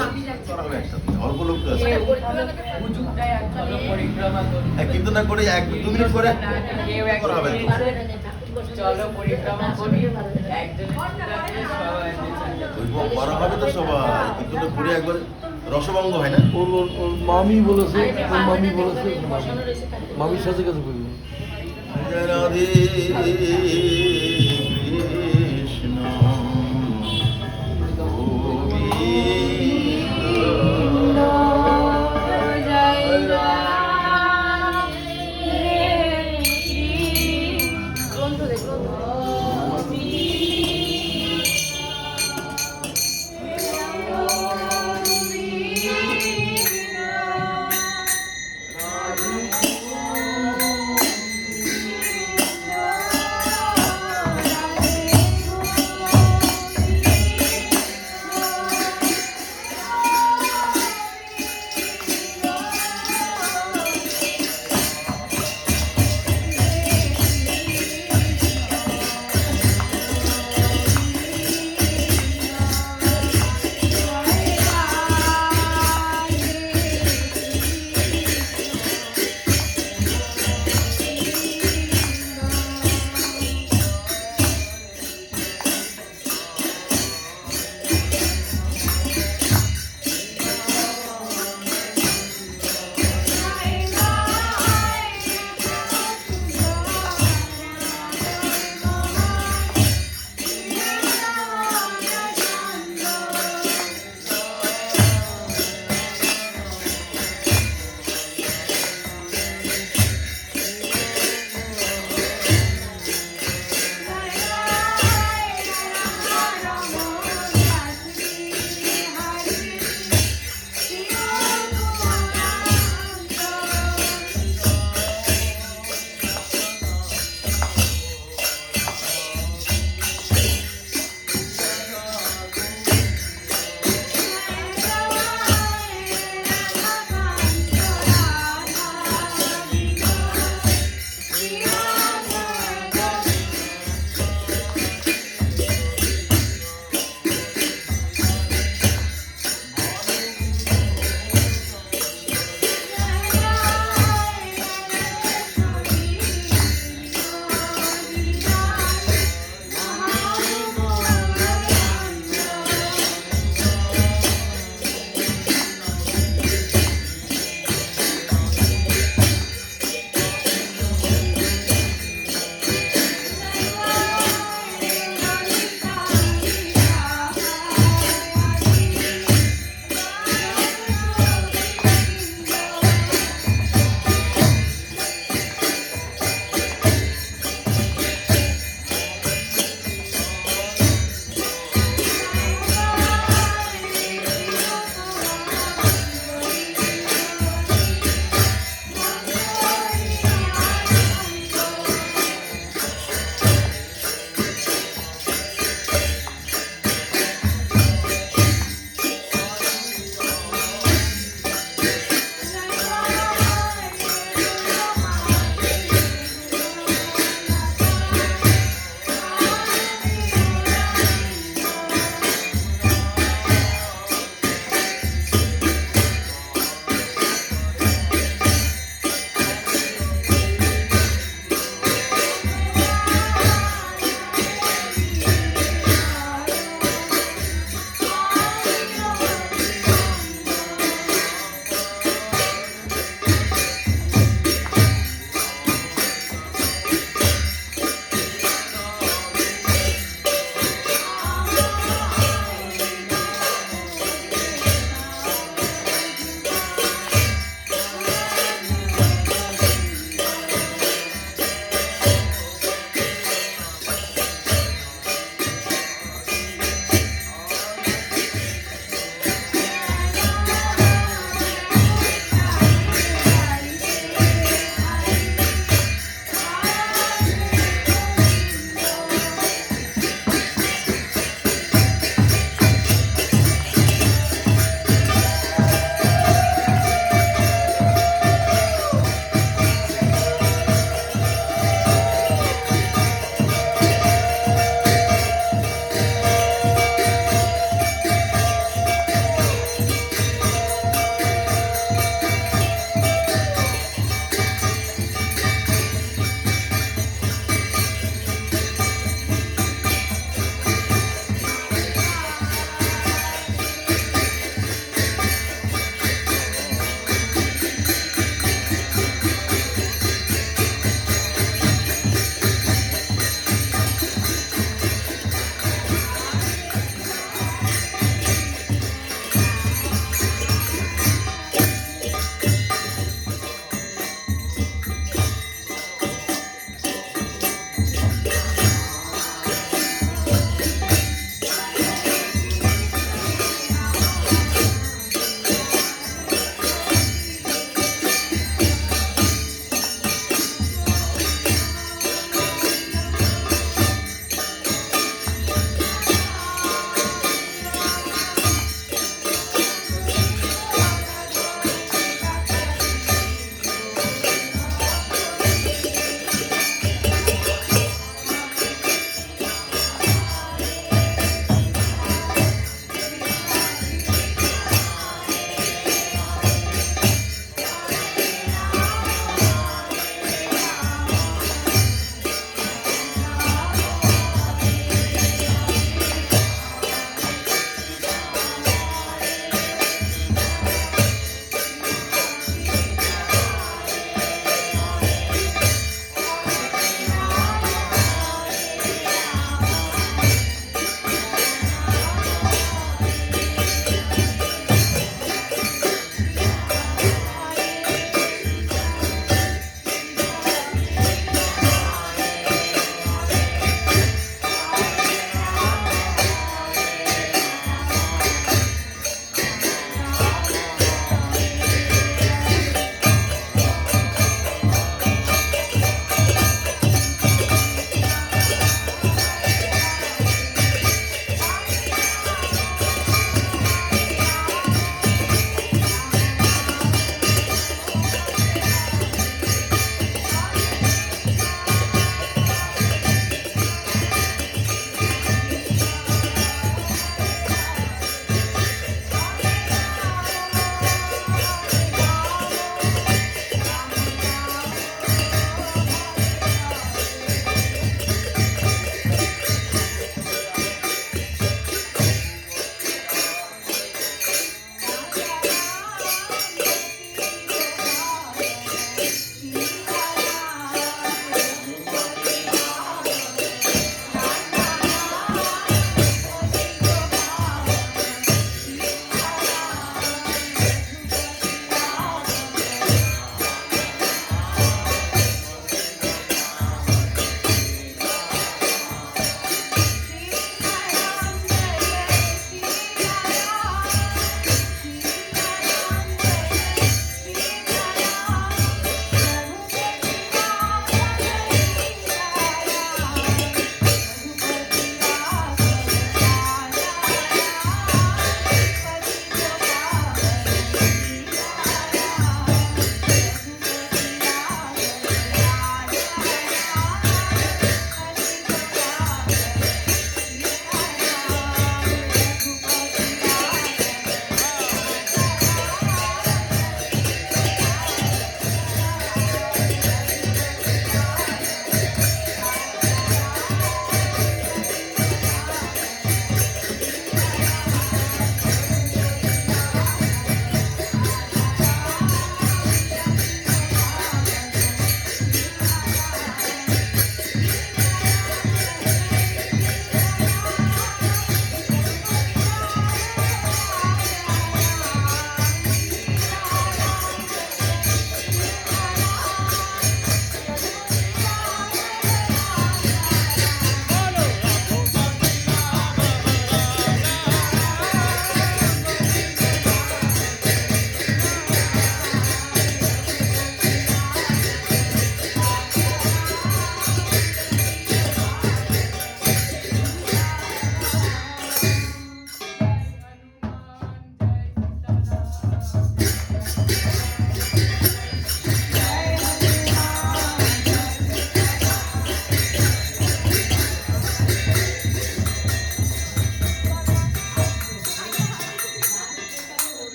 অল্প লোক তো আছে, কিন্তু না করে 1-2 মিনিট করে করা হবে। করা হবে তো সবাই, কিন্তু করে একবার রসভঙ্গ হয় না। ওর মামি বলেছে, ওর মামি বলেছে, মামির সাথে কথা বলবো। রাধে কৃষ্ণ গোবিন্দ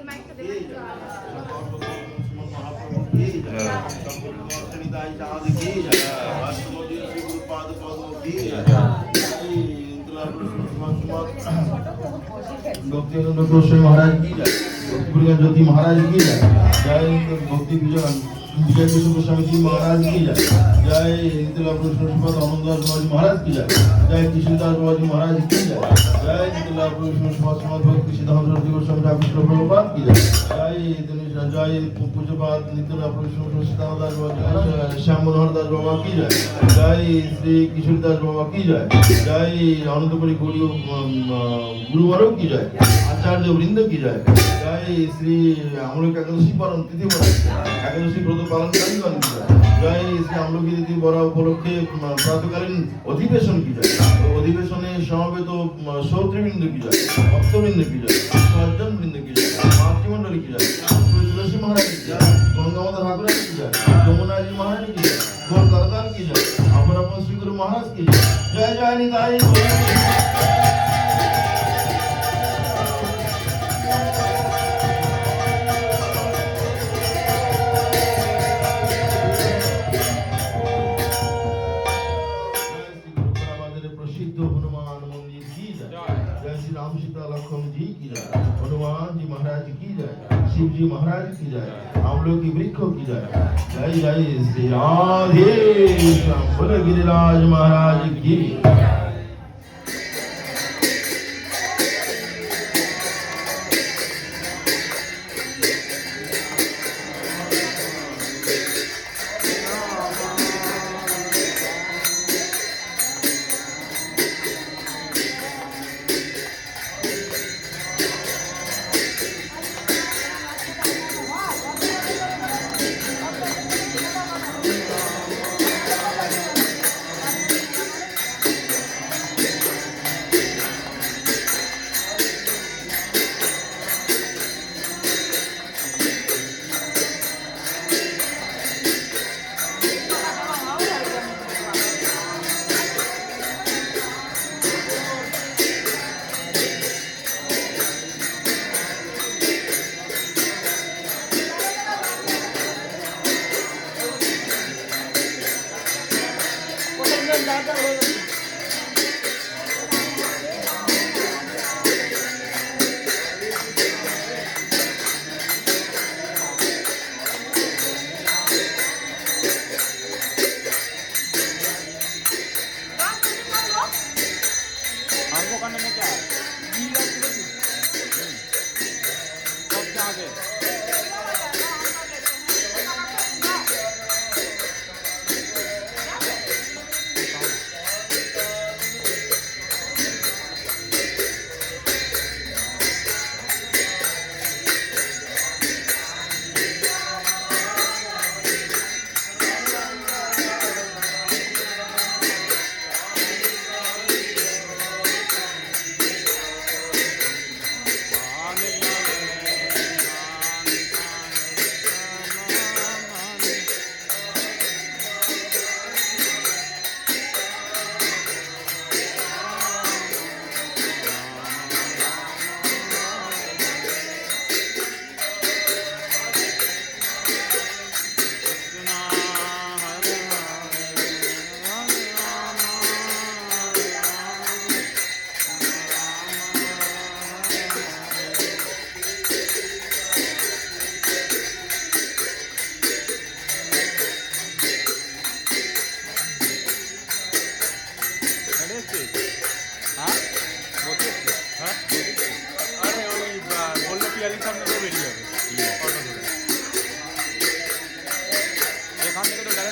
महाराज की जय, ज्योति महाराज की जय, जय भक्ति विजय विजय गोस्वामी जी महाराज की जय, जय इंदिरा आनंददास बाबा महाराज की जय, जय कृष्णदास बाबा जी महाराज की जय, जय इंदिरा भक्ति सिद्धांत गोस्वामी ठाकुर प्रभुपाद की जय, जय पूज्यपाद नित्य सिद्धांतदास बाबा श्याम मनोहर दास बाबा की जय, जय श्री किशोरदास बाबा की जय, जय आनंदपुरी गुरुवारों की जय, आचार्य वृंद की जय, जय श्री আমলকি একাদশী পালন তিথি একাদশী ব্রত পালনকারীগণ की जय, जय श्री আমলকি তিথি বড়া উপলক্ষে প্রাতকালীন অধিবেশন की जय, অধিবেশনে সমবেত শ্রোতৃবৃন্দ की जय, ভক্তবৃন্দ की जय, সজ্জন বৃন্দ की जय, মাতৃমণ্ডলী की जय, तुलसी महाराज की जय, गंगा माता ठाकुर की जय, যমুনা जी महाराज की जय, गौर करतार की जय, अपर श्री गुरु महाराज की जय, जय जय निताई शिव जी महाराज की जय, आमलों की वृक्षों की जय, जय जय श्री राधे श्याम बोलो गिरिराज महाराज की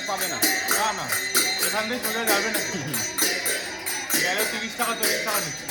পাবে না, না না এখান থেকে সোজা যাবে না, গেলে 30 টাকা 40 টাকা নিচ্ছে।